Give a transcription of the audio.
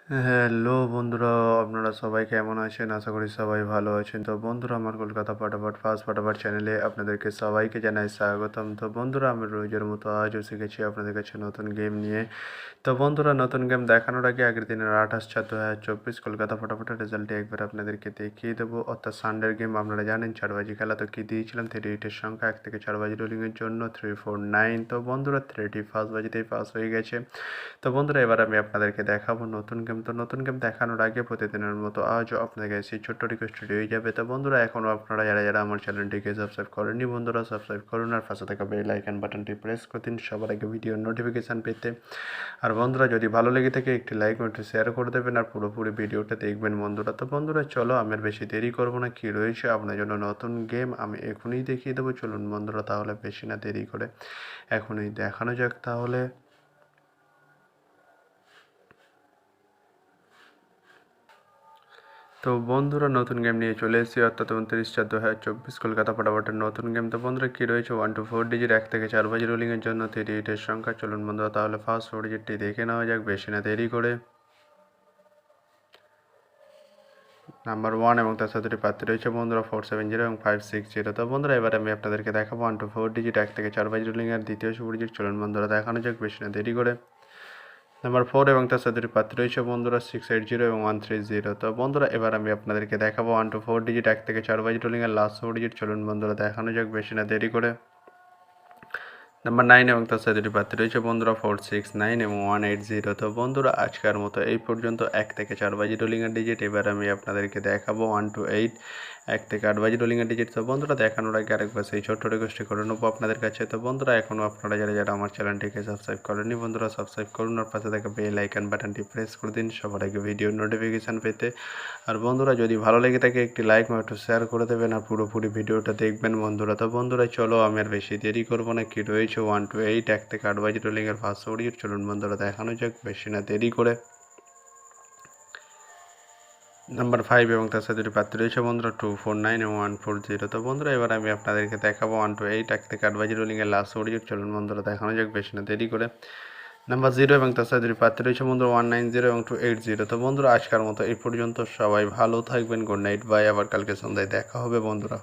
Hello বন্ধুরা, আপনারা সবাই কেমন আছেন? আশা করি সবাই ভালো আছেন। তো বন্ধুরা, আমার কলকাতা ফাটাফাট ফার্স্ট ফাটাফাট চ্যানেলে আপনাদেরকে সবাইকে জানাই স্বাগতম। তো বন্ধুরা, আমি রোজের মতো আজও শিখেছি আপনাদের কাছে নতুন গেম নিয়ে। তো বন্ধুরা, নতুন গেম দেখানোর আগে আগের দিনের 28/4/2024 কলকাতা ফাটাফাটের রেজাল্টটি একবার আপনাদেরকে দেখিয়ে দেবো। অর্থাৎ সানডের গেম আপনারা জানেন চারবাজি খেলা। তো কী দিয়েছিলাম, 38-এর সংখ্যা 1 থেকে 4 বাজি রোলিংয়ের জন্য 349। তো বন্ধুরা, 30 ফার্স্ট বাজিতেই পাস হয়ে গেছে। তো বন্ধুরা, এবার আমি আপনাদেরকে দেখাবো নতুন গেম। তো নতুন গেম দেখানোর আগে প্রতিদিনের মতো আজও আপনাদের কাছে ছোট্ট রিকোয়েস্ট রয়ে যাবে। তো বন্ধুরা, এখনও আপনারা যারা যারা আমার চ্যানেলটিকে সাবস্ক্রাইব করেননি, বন্ধুরা সাবস্ক্রাইব করুন আর পাশে থাকা বেল আইকন বাটনটি প্রেস করে দিন সবার আগে ভিডিওর নোটিফিকেশান পেতে। আর বন্ধুরা, যদি ভালো লেগে থাকে একটি লাইক ও একটু শেয়ার করে দেবেন আর পুরোপুরি ভিডিওটা দেখবেন বন্ধুরা। তো বন্ধুরা, চলো আমি আর বেশি দেরি করবো না। কী রয়েছে আপনার জন্য নতুন গেম আমি এখনই দেখিয়ে দেবো। চলুন বন্ধুরা, তাহলে বেশি না দেরি করে এখনই দেখানো যাক তাহলে। তো বন্ধুরা, নতুন গেম নিয়ে চলে এসেছি, অর্থাৎ 29/4/2024 কলকাতা ফাটাফাটের নতুন গেম। তো বন্ধুরা, কী রয়েছে 1 to 4 ডিজিট 1 থেকে 4 বাজি রোলিংয়ের জন্য 38-এর সংখ্যা। চলুন বন্ধুরা, তাহলে ফার্স্ট 4 ডিজিটটি দেখে নেওয়া যাক বেশি না দেরি করে। নাম্বার 1 এবং তার সাথে প্রার্থী রয়েছে বন্ধুরা 470 এবং 560। তো বন্ধুরা, এবার আমি আপনাদেরকে দেখাবো 1 to 4 ডিজিট 1 থেকে 4 বাজি রোলিংয়ের দ্বিতীয় 4 ডিজিট। চলুন বন্ধুরা, দেখানো যাক বেশি না দেরি করে। নাম্বার 4 এবং তার সাথে প্রার্থী রয়েছে বন্ধুরা 680 এবং 130। তো বন্ধুরা, এবার আমি আপনাদেরকে দেখাবো 1 to 4 ডিজিট 1 থেকে 4 বাজি রোলিংয়ের লাস্ট 4 ডিজিট। চলুন বন্ধুরা, দেখানো যাক বেশি না দেরি করে। নাম্বার 9 এবং তার সাথে প্রার্থী রয়েছে বন্ধুরা 469 এবং 180। তো বন্ধুরা, আজকের মতো এই পর্যন্ত 1 থেকে 4 বাজি রোলিংয়ের ডিজিট। এবার আমি আপনাদেরকে দেখাবো 1 to 8 1 থেকে 8 বাজি রোলিংয়ের ডিজিট। তো বন্ধুরা, দেখানোর আগে আরেকবার সেই ছোট্ট রিকোয়েস্টটি করে নেবো আপনাদের কাছে। তো বন্ধুরা, এখনও আপনারা যারা যারা আমার চ্যানেলটিকে সাবস্ক্রাইব করেননি, বন্ধুরা সাবস্ক্রাইব করুন আর পাশে থাকা বেল আইকন বাটনটি প্রেস করে দিন সবার আগে ভিডিওর নোটিফিকেশান পেতে। আর বন্ধুরা, যদি ভালো লেগে থাকে একটি লাইক ও একটু শেয়ার করে দেবেন আর পুরোপুরি ভিডিওটা দেখবেন বন্ধুরা। তো বন্ধুরা, চলো আমি আর বেশি দেরি করবো না। কি রয়েছে 1 to 8 1 থেকে 8 বাজি রোলিংয়ের ফার্স্ট ওডিও। চলুন বন্ধুরা, দেখানো যাক বেশি না দেরি করে। নাম্বার 5 এবং তার সাথে প্রার্থী রয়েছে বন্ধুরা 249 এবং 140। তো বন্ধুরা, এবার আমি আপনাদেরকে দেখাবো 1 to 8 1 থেকে 8 বাজি রোলিংয়ের লাস্ট ওডিও। চলুন বন্ধুরা, দেখানো যাক বেশি না দেরি করে। নাম্বার 0 এবং তার সাথে প্রার্থী রয়েছে বন্ধুরা 190 এবং 280। তো বন্ধুরা, আজকের মতো এই পর্যন্ত। সবাই ভালো থাকবেন। Good night, bye. আবার কালকে সন্ধ্যায় দেখা হবে বন্ধুরা।